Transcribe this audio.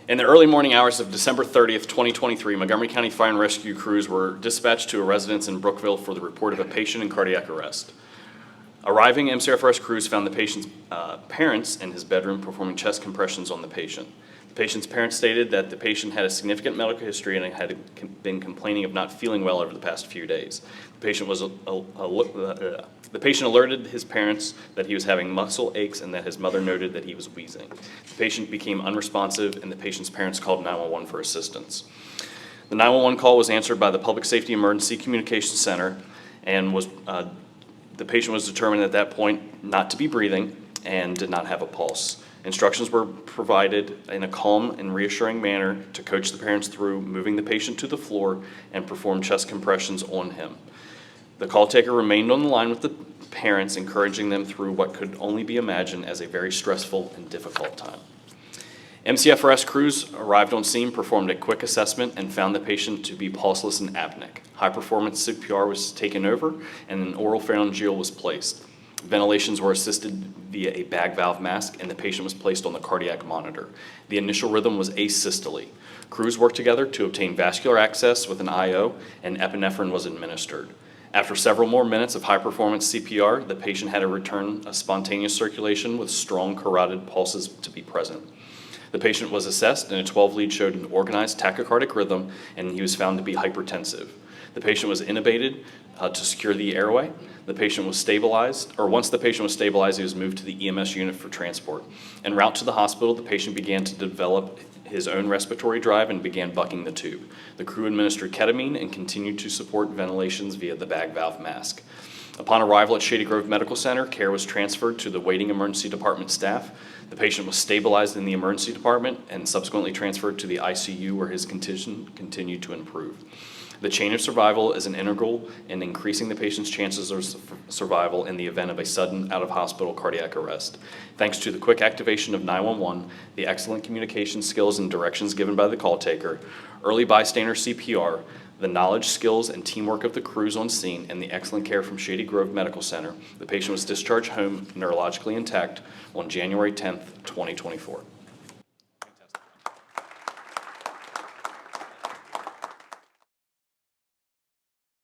In the early morning hours of December 30th, 2023, Montgomery County Fire and Rescue crews were dispatched to a residence in Brookeville for the report of a patient in cardiac arrest. Arriving MCFRS crews found the patient's parents in his bedroom performing chest compressions on the patient. The patient's parents stated that the patient had a significant medical history and had been complaining of not feeling well over the past few days. The patient alerted his parents that he was having muscle aches and that his mother noted that he was wheezing. The patient became unresponsive and the patient's parents called 911 for assistance. The 911 call was answered by the Public Safety Emergency Communications Center and the patient was determined at that point not to be breathing and did not have a pulse. Instructions were provided in a calm and reassuring manner to coach the parents through moving the patient to the floor and perform chest compressions on him. The call taker remained on the line with the parents, encouraging them through what could only be imagined as a very stressful and difficult time. MCFRS crews arrived on scene, performed a quick assessment, and found the patient to be pulseless and apneic. High-performance CPR was taken over, and an oral pharyngeal was placed. Ventilations were assisted via a bag valve mask, and the patient was placed on the cardiac monitor. The initial rhythm was asystole. Crews worked together to obtain vascular access with an IO, and epinephrine was administered. After several more minutes of high-performance CPR, the patient had a return of spontaneous circulation with strong carotid pulses to be present. The patient was assessed, and a 12-lead showed an organized tachycardic rhythm, and he was found to be hypertensive. The patient was intubated to secure the airway. The patient was stabilized, or once the patient was stabilized, he was moved to the EMS unit for transport. En route to the hospital, the patient began to develop his own respiratory drive and began bucking the tube. The crew administered ketamine and continued to support ventilations via the bag valve mask. Upon arrival at Shady Grove Medical Center, care was transferred to the waiting emergency department staff. The patient was stabilized in the emergency department and subsequently transferred to the ICU where his condition continued to improve. The chain of survival is an integral in increasing the patient's chances of survival in the event of a sudden out-of-hospital cardiac arrest. Thanks to the quick activation of 911, the excellent communication skills and directions given by the call taker, early bystander CPR, the knowledge, skills, and teamwork of the crews on scene, and the excellent care from Shady Grove Medical Center, the patient was discharged home neurologically intact on January 10th, 2024.